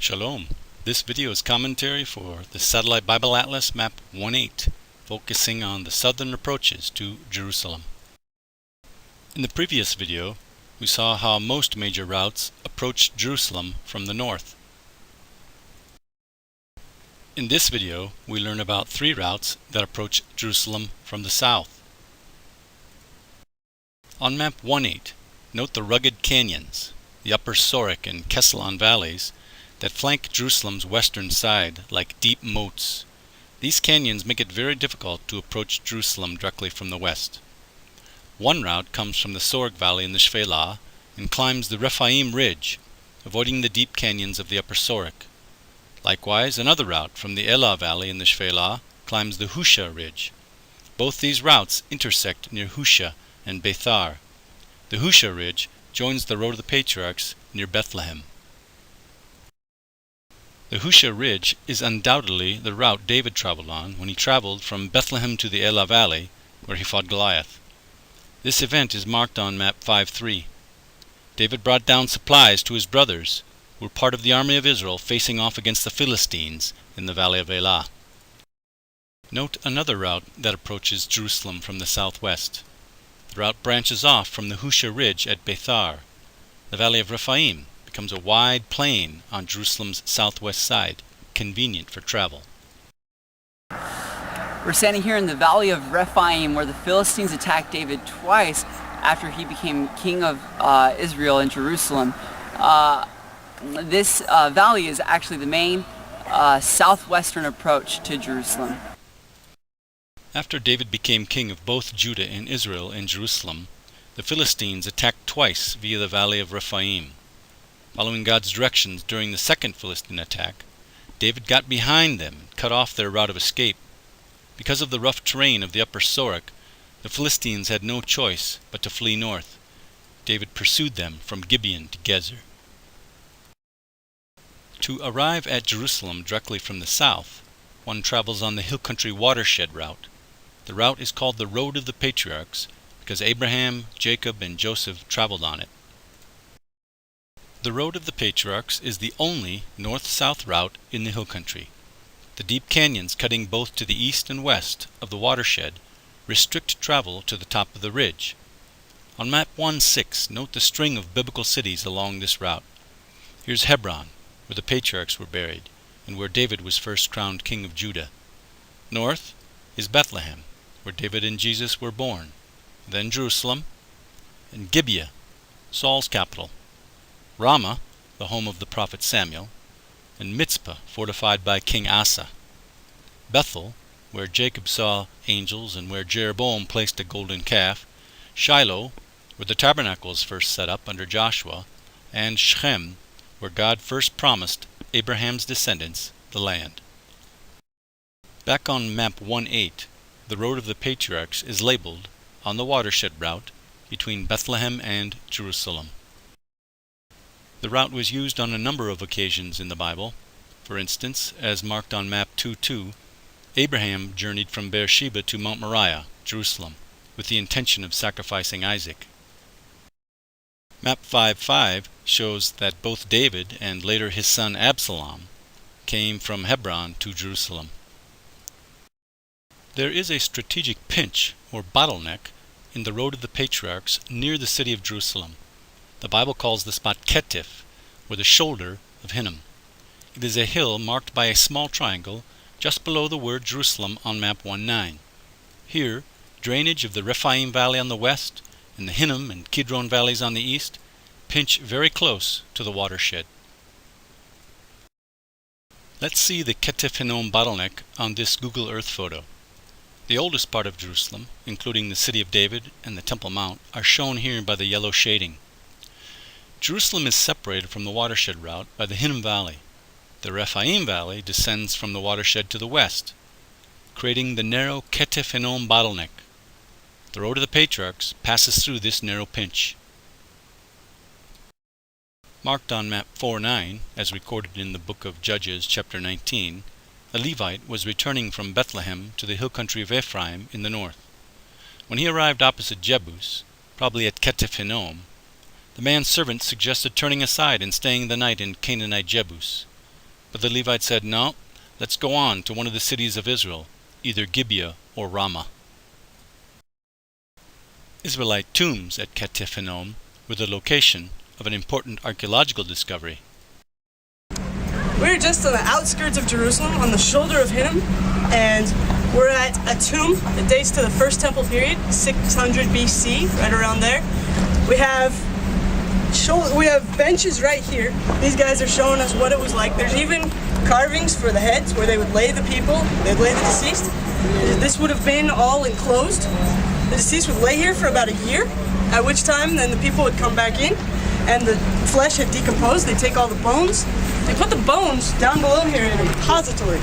Shalom. This video is commentary for the Satellite Bible Atlas Map 1.8, focusing on the southern approaches to Jerusalem. In the previous video, we saw how most major routes approach Jerusalem from the north. In this video, we learn about 3 routes that approach Jerusalem from the south. On Map 1.8, note the rugged canyons, the Upper Sorek and Kesalon valleys, that flank Jerusalem's western side like deep moats. These canyons make it very difficult to approach Jerusalem directly from the west. One route comes from the Sorek Valley in the Shephelah and climbs the Rephaim Ridge, avoiding the deep canyons of the Upper Sorek. Likewise, another route from the Elah Valley in the Shephelah climbs the Husha Ridge. Both these routes intersect near Husha and Bethar. The Husha Ridge joins the Road of the Patriarchs near Bethlehem. The Husha Ridge is undoubtedly the route David traveled on when he traveled from Bethlehem to the Elah Valley, where he fought Goliath. This event is marked on Map 5.3. David brought down supplies to his brothers, who were part of the army of Israel facing off against the Philistines in the Valley of Elah. Note another route that approaches Jerusalem from the southwest. The route branches off from the Husha Ridge at Bethar. The Valley of Rephaim becomes a wide plain on Jerusalem's southwest side, convenient for travel. We're standing here in the Valley of Rephaim, where the Philistines attacked David twice after he became king of Israel in Jerusalem. This valley is actually the main southwestern approach to Jerusalem. After David became king of both Judah and Israel in Jerusalem, the Philistines attacked twice via the Valley of Rephaim. Following God's directions during the second Philistine attack, David got behind them and cut off their route of escape. Because of the rough terrain of the Upper Sorek, the Philistines had no choice but to flee north. David pursued them from Gibeon to Gezer. To arrive at Jerusalem directly from the south, one travels on the hill country watershed route. The route is called the Road of the Patriarchs because Abraham, Jacob, and Joseph traveled on it. The Road of the Patriarchs is the only north-south route in the hill country. The deep canyons cutting both to the east and west of the watershed restrict travel to the top of the ridge. On Map 1.6, note the string of biblical cities along this route. Here's Hebron, where the patriarchs were buried, and where David was first crowned king of Judah. North is Bethlehem, where David and Jesus were born. Then Jerusalem, and Gibeah, Saul's capital. Ramah, the home of the prophet Samuel, and Mitzpah, fortified by King Asa. Bethel, where Jacob saw angels and where Jeroboam placed a golden calf. Shiloh, where the tabernacle was first set up under Joshua. And Shechem, where God first promised Abraham's descendants the land. Back on Map 1.8, the Road of the Patriarchs is labeled, on the watershed route, between Bethlehem and Jerusalem. The route was used on a number of occasions in the Bible. For instance, as marked on Map 2.2, Abraham journeyed from Beersheba to Mount Moriah, Jerusalem, with the intention of sacrificing Isaac. Map 5.5 shows that both David and later his son Absalom came from Hebron to Jerusalem. There is a strategic pinch, or bottleneck, in the Road of the Patriarchs near the city of Jerusalem. The Bible calls the spot Ketif, or the shoulder of Hinnom. It is a hill marked by a small triangle just below the word Jerusalem on Map 1.9. Here, drainage of the Rephaim Valley on the west and the Hinnom and Kidron valleys on the east pinch very close to the watershed. Let's see the Ketif Hinnom bottleneck on this Google Earth photo. The oldest part of Jerusalem, including the City of David and the Temple Mount, are shown here by the yellow shading. Jerusalem is separated from the watershed route by the Hinnom Valley. The Rephaim Valley descends from the watershed to the west, creating the narrow Ketif Hinnom bottleneck. The Road of the Patriarchs passes through this narrow pinch. Marked on Map 4.9, as recorded in the book of Judges, chapter 19, a Levite was returning from Bethlehem to the hill country of Ephraim in the north. When he arrived opposite Jebus, probably at Ketif Hinnom, the man's servant suggested turning aside and staying the night in Canaanite Jebus. But the Levites said, "No, let's go on to one of the cities of Israel, either Gibeah or Ramah." Israelite tombs at Katif Hinnom were the location of an important archaeological discovery. We're just on the outskirts of Jerusalem, on the shoulder of Hinnom, and we're at a tomb that dates to the First Temple period, 600 BC, right around there. We have benches right here. These guys are showing us what it was like. There's even carvings for the heads where they would lay the people, they'd lay the deceased. This would have been all enclosed. The deceased would lay here for about a year, at which time then the people would come back in and the flesh had decomposed. They take all the bones. They put the bones down below here in a repository.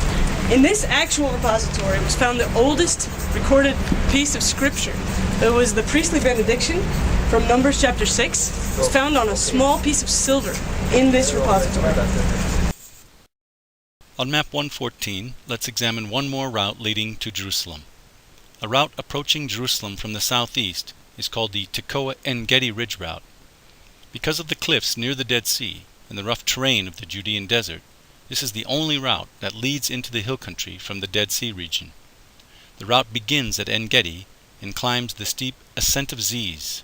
In this actual repository was found the oldest recorded piece of scripture. It was the priestly benediction from Numbers chapter 6. It was found on a small piece of silver in this repository. On map 114, let's examine one more route leading to Jerusalem. A route approaching Jerusalem from the southeast is called the Tekoa En-Gedi Ridge Route. Because of the cliffs near the Dead Sea and the rough terrain of the Judean desert, this is the only route that leads into the hill country from the Dead Sea region. The route begins at En-Gedi and climbs the steep Ascent of Ziz,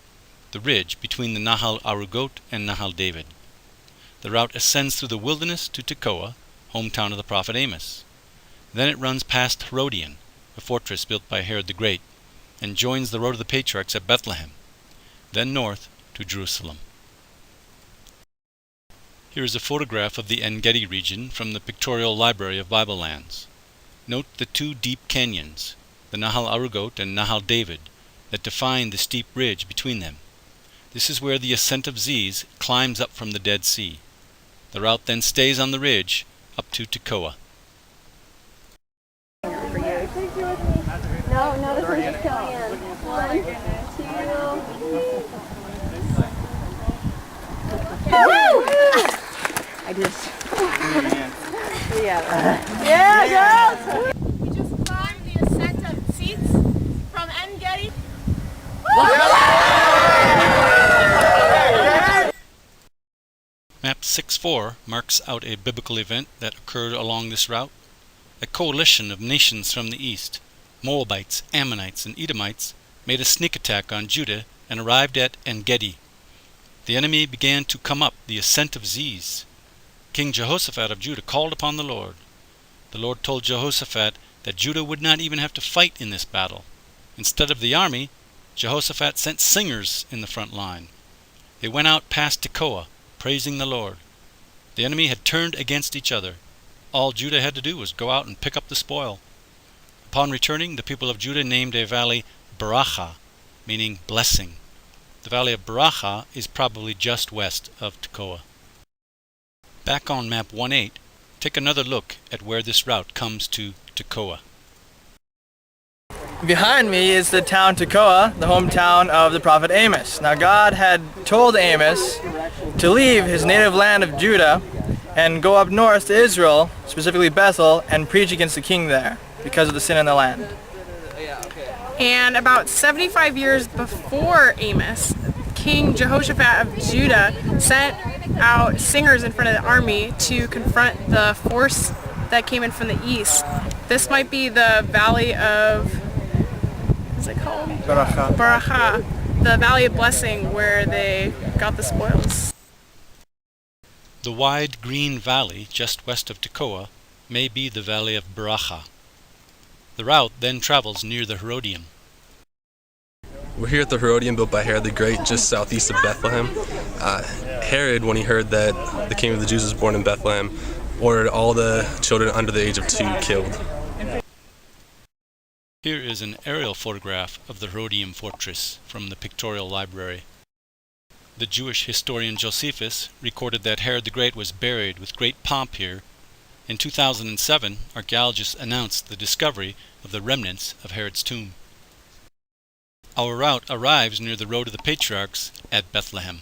the ridge between the Nahal Arugot and Nahal David. The route ascends through the wilderness to Tekoa, hometown of the prophet Amos. Then it runs past Herodion, a fortress built by Herod the Great, and joins the road of the patriarchs at Bethlehem, then north to Jerusalem. Here is a photograph of the En-Gedi region from the Pictorial Library of Bible Lands. Note the two deep canyons, the Nahal Arugot and Nahal David, that define the steep ridge between them. This is where the Ascent of Ziz climbs up from the Dead Sea. The route then stays on the ridge up to Tekoa. No, this one's just going in. 1, 2. I just. Yeah, girls! We just climbed the Ascent of Ziz from En-Gedi. Map 6-4 marks out a biblical event that occurred along this route. A coalition of nations from the east, Moabites, Ammonites, and Edomites, made a sneak attack on Judah and arrived at En-Gedi. The enemy began to come up the Ascent of Ziz. King Jehoshaphat of Judah called upon the Lord. The Lord told Jehoshaphat that Judah would not even have to fight in this battle. Instead of the army, Jehoshaphat sent singers in the front line. They went out past Tekoa, praising the Lord. The enemy had turned against each other. All Judah had to do was go out and pick up the spoil. Upon returning, the people of Judah named a valley Baracha, meaning blessing. The valley of Baracha is probably just west of Tekoa. Back on map 1-8, take another look at where this route comes to Tekoa. Behind me is the town Tekoa, the hometown of the prophet Amos. Now God had told Amos to leave his native land of Judah and go up north to Israel, specifically Bethel, and preach against the king there because of the sin in the land. And about 75 years before Amos, King Jehoshaphat of Judah sent out singers in front of the army to confront the force that came in from the east. This might be the valley of, what's it called? Baracha, the valley of blessing where they got the spoils. The wide green valley just west of Tekoa may be the valley of Baracha. The route then travels near the Herodium. We're here at the Herodium built by Herod the Great, just southeast of Bethlehem. Herod, when he heard that the king of the Jews was born in Bethlehem, ordered all the children under the age of 2 killed. Here is an aerial photograph of the Herodium fortress from the Pictorial Library. The Jewish historian Josephus recorded that Herod the Great was buried with great pomp here. In 2007, archaeologists announced the discovery of the remnants of Herod's tomb. Our route arrives near the Road of the Patriarchs at Bethlehem.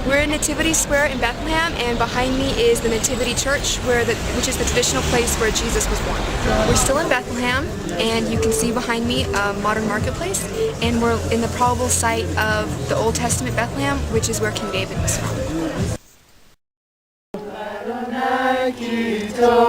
We're in Nativity Square in Bethlehem, and behind me is the Nativity Church, which is the traditional place where Jesus was born. We're still in Bethlehem, and you can see behind me a modern marketplace, and we're in the probable site of the Old Testament Bethlehem, which is where King David was from. to